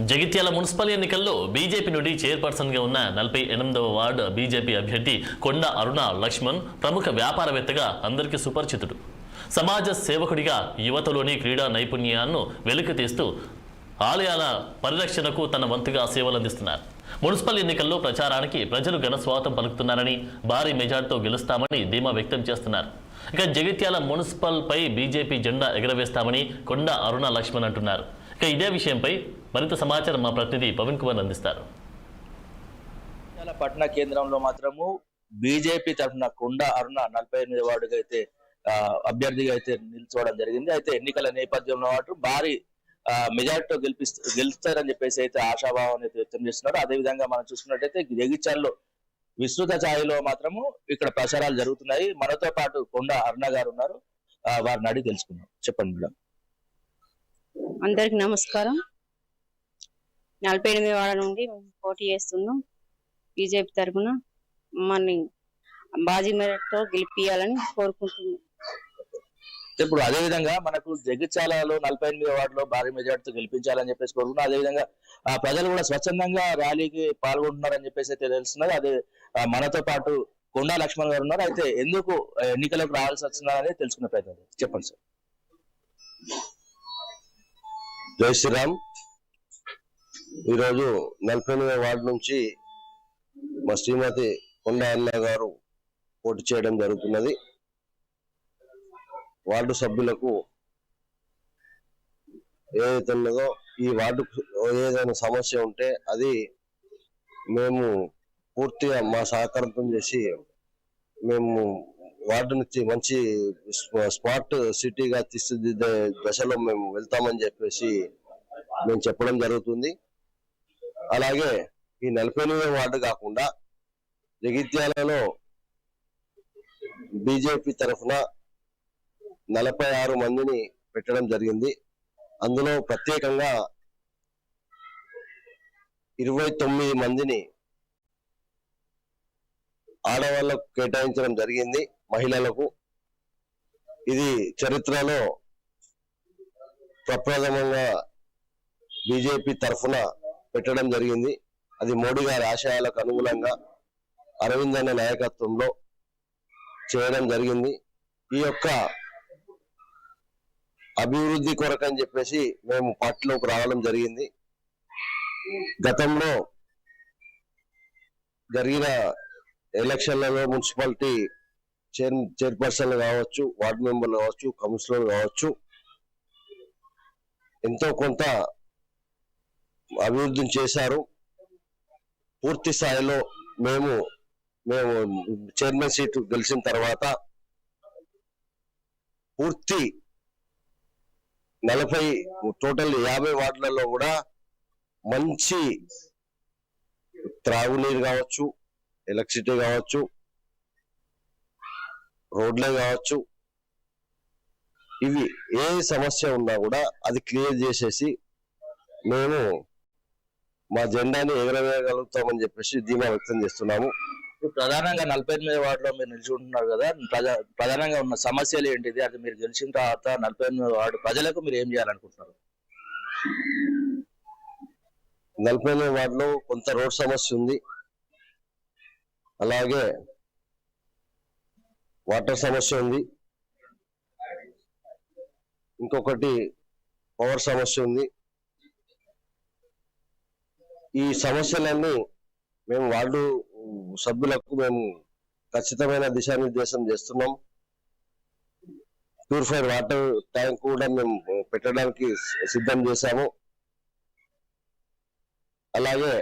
Jagtial municipal ఎన్నికల్లో BJP నుండి చైర్పర్సన్గా ఉన్న 48వ వార్డు బీజేపీ అభ్యర్థి కొండ అరుణ లక్ష్మణ్ ప్రముఖ వ్యాపారవేత్తగా అందరికీ సుపరిచితుడు. సమాజ సేవకుడిగా యువతలోని క్రీడా నైపుణ్యాలను వెలికితీస్తూ ఆలయాల పరిరక్షణకు తన వంతుగా సేవలందిస్తున్నారు. మున్సిపల్ ఎన్నికల్లో ప్రచారానికి ప్రజలు ఘనస్వాగతం పలుకుతున్నారని, భారీ మెజార్టీతో గెలుస్తామని ధీమా వ్యక్తం చేస్తున్నారు. ఇక జగిత్యాల మున్సిపల్ పై బీజేపీ జెండా ఎగరవేస్తామని కొండ అరుణ లక్ష్మణ్ అంటున్నారు. ఇక ఇదే విషయంపై మరింత సమాచారం మా ప్రతినిధి పవన్ కుమార్ అందిస్తారు. పట్నా కేంద్రంలో మాత్రము బీజేపీ తరఫున కొండ అరుణ 48వ వార్డుగా అయితే అభ్యర్థిగా అయితే నిల్చోవడం జరిగింది. అయితే ఎన్నికల నేపథ్యంలో మాత్రం భారీ మెజార్టీతో గెలుస్తారని చెప్పేసి అయితే ఆశాభావాన్ని వ్యక్తం చేస్తున్నారు. అదేవిధంగా మనం చూసుకున్నట్టయితే జగిత్యాలలో విస్తృత స్థాయిలో మాత్రము ఇక్కడ ప్రచారాలు జరుగుతున్నాయి. మనతో పాటు కొండ అరుణ గారు ఉన్నారు, వారిని అడిగి తెలుసుకున్నాం. చెప్పండి మేడం. అందరికి నమస్కారం. 48వ వార్డు నుండి పోటీ చేస్తున్నాం. బీజేపీ తరఫున మమ్మల్ని బాజీ మెజార్టీతో గెలిపియాలని కోరుకుంటున్నాం. ఇప్పుడు అదేవిధంగా మనకు జగిత్యాలలో 48వ వార్డులో భారీ మెజార్టీతో గెలిపించాలని చెప్పేసి కోరుకుంటున్నాం. అదేవిధంగా ప్రజలు కూడా స్వచ్ఛందంగా ర్యాలీకి పాల్గొంటున్నారని చెప్పేసి అయితే తెలుస్తున్నది. అదే మనతో పాటు కొండా లక్ష్మణ్ గారు ఉన్నారు. అయితే ఎందుకు ఎన్నికలకు రావాల్సి వచ్చిందని తెలుసుకునే ప్రయత్నం చెప్పండి సార్. జై శ్రీరామ్. ఈరోజు 48వ వార్డు నుంచి మా శ్రీమతి కొండ అరుణ గారు పోటీ చేయడం జరుగుతున్నది. వార్డు సభ్యులకు ఏదైతే ఉన్నదో ఈ వార్డు ఏదైనా సమస్య ఉంటే అది మేము పూర్తిగా మా సహకారంతో చేసి మేము వార్డుని మంచి స్మార్ట్ సిటీగా తీర్చిదిద్దే దశలో మేము వెళ్తామని చెప్పేసి మేము చెప్పడం జరుగుతుంది. అలాగే ఈ 48వ వార్డు కాకుండా జగిత్యాలలో బీజేపీ తరఫున 46 మందిని పెట్టడం జరిగింది. అందులో ప్రత్యేకంగా 29 మందిని ఆడవాళ్లకు కేటాయించడం జరిగింది, మహిళలకు. ఇది చరిత్రలో ప్రప్రథమంగా బీజేపీ తరఫున పెట్టడం జరిగింది. అది మోడీ గారి ఆశయాలకు అనుగుణంగా అరవింద్ అన్న నాయకత్వంలో చేయడం జరిగింది. ఈ యొక్క అభివృద్ధి కొరకని చెప్పేసి మేము పార్టీలోకి రావడం జరిగింది. గతంలో జరిగిన ఎలక్షన్లలో మున్సిపాలిటీ చైర్పర్సన్లు కావచ్చు, వార్డు మెంబర్లు కావచ్చు, కౌన్సిలర్లు కావచ్చు, ఎంతో కొంత అభివృద్ధిని చేశారు. పూర్తి స్థాయిలో మేము చైర్మన్ సీటు గెలిచిన తర్వాత పూర్తి 50 వార్డులలో కూడా మంచి త్రాగునీరు కావచ్చు, ఎలక్ట్రిసిటీ కావచ్చు, రోడ్లే కావచ్చు, ఇవి ఏ సమస్య ఉన్నా కూడా అది క్లియర్ చేసేసి మేము మా జెండాని ఎగరవేయగలుగుతామని చెప్పేసి ధీమా వ్యక్తం చేస్తున్నాము. ప్రధానంగా 48వ వార్డులో మీరు నిల్చుంటున్నారు కదా, ప్రధానంగా ఉన్న సమస్యలు ఏంటిది? అది మీరు గెలిచిన తర్వాత 48వ వార్డు ప్రజలకు మీరు ఏం చేయాలనుకుంటున్నారు? 48వ వార్డులో కొంత రోడ్ సమస్య ఉంది, అలాగే వాటర్ సమస్య ఉంది, ఇంకొకటి పవర్ సమస్య ఉంది. ఈ సమస్యలన్నీ మేము వార్డు సభ్యులకు మేము ఖచ్చితమైన దిశానిర్దేశం చేస్తున్నాం. ప్యూరిఫైడ్ వాటర్ ట్యాంక్ కూడా మేము పెట్టడానికి సిద్ధం చేశాము. అలాగే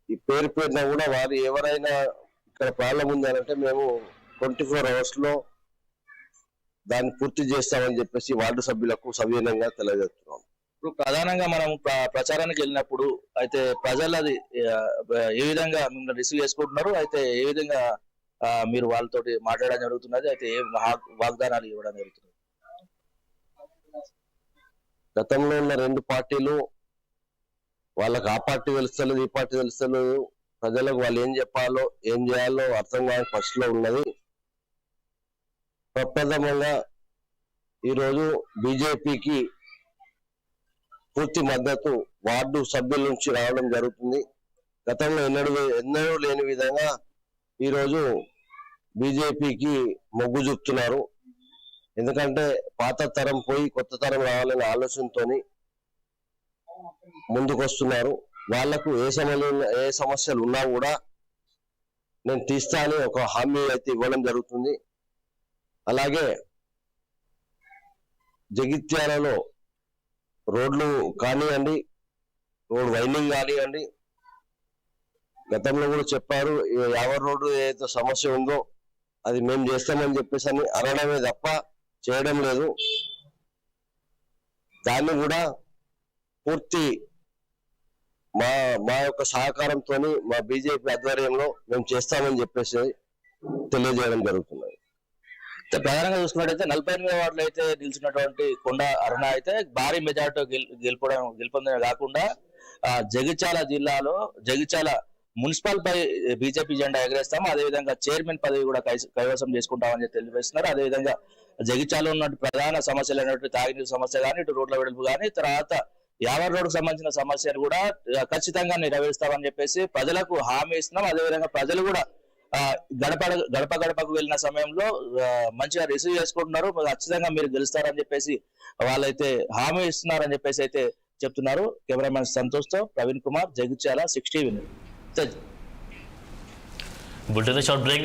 ఈ పేరున కూడా వారు ఎవరైనా ఇక్కడ ప్రాబ్లం ఉందనంటే మేము 24 hours లో దాన్ని పూర్తి చేస్తామని చెప్పేసి వార్డు సభ్యులకు సవినయంగా తెలియజేస్తున్నాం. ఇప్పుడు ప్రధానంగా మనం ప్రచారానికి వెళ్ళినప్పుడు అయితే ప్రజలు అది ఏ విధంగా మిమ్మల్ని రిసీవ్ చేసుకుంటున్నారు? అయితే ఏ విధంగా మీరు వాళ్ళతోటి మాట్లాడడం జరుగుతున్నది? అయితే ఏ వాగ్దానాలు ఇవ్వడం జరుగుతుంది? గతంలో ఉన్న 2 పార్టీలు వాళ్ళకి ఆ పార్టీ తెలుస్తలేదు, ఈ పార్టీ తెలుస్తలేదు, ప్రజలకు వాళ్ళు ఏం చెప్పాలో ఏం చేయాలో అర్థం కాని పరిస్థితిలో ఉన్నది. ప్రప్రథమంగా ఈరోజు బీజేపీకి పూర్తి మద్దతు వార్డు సభ్యుల నుంచి రావడం జరుగుతుంది. గతంలో ఎన్నడూ లేని విధంగా ఈరోజు బీజేపీకి మొగ్గు చూపుతున్నారు. ఎందుకంటే పాత తరం పోయి కొత్త తరం రావాలనే ఆలోచనతోని ముందుకొస్తున్నారు. వాళ్లకు ఏ సమస్యలు ఉన్నా కూడా నేను తీస్తా అని ఒక హామీ అయితే ఇవ్వడం జరుగుతుంది. అలాగే జగిత్యాలలో రోడ్లు కానివ్వండి, రోడ్ వైండింగ్ కానివ్వండి, గతంలో కూడా చెప్పారు యావర్ రోడ్డు ఏదైతే సమస్య ఉందో అది మేము చేస్తామని చెప్పేసి అని అనడమే తప్ప చేయడం లేదు. దాన్ని కూడా పూర్తి మా యొక్క సహకారంతో మా బీజేపీ ఆధ్వర్యంలో మేము చేస్తామని చెప్పేసి తెలియజేయడం జరుగుతున్నది. ప్రధానంగా చూసుకున్నట్టయితే 48వ వార్డులో అయితే నిలిచినటువంటి కొండ అరుణ అయితే భారీ మెజార్టీ గెలుపొందడమే కాకుండా జగిత్యాల జిల్లాలో జగిత్యాల మున్సిపల్ పై బీజేపీ జెండా ఎగరేస్తాము, అదేవిధంగా చైర్మన్ పదవి కూడా కైవసం చేసుకుంటామని తెలియజేస్తున్నారు. అదేవిధంగా జగిత్యాలలో ఉన్న ప్రధాన సమస్యలు అయినటువంటి తాగునీరు సమస్య కానీ, ఇటు రోడ్ల వెడల్పు కానీ, తర్వాత యావర్ రోడ్డుకు సంబంధించిన సమస్యలు కూడా ఖచ్చితంగా నెరవేరుస్తామని చెప్పేసి ప్రజలకు హామీ ఇస్తున్నాం. అదేవిధంగా ప్రజలు కూడా గడపకు వెళ్ళిన సమయంలో మంచిగా రిసీవ్ చేసుకుంటున్నారు. ఖచ్చితంగా మీరు గెలుస్తారని చెప్పేసి వాళ్ళైతే హామీ ఇస్తున్నారని చెప్పేసి అయితే చెప్తున్నారు. కెమెరామెన్ సంతోష్ తో Praveen Kumar, Jagtial 60 bulletin short break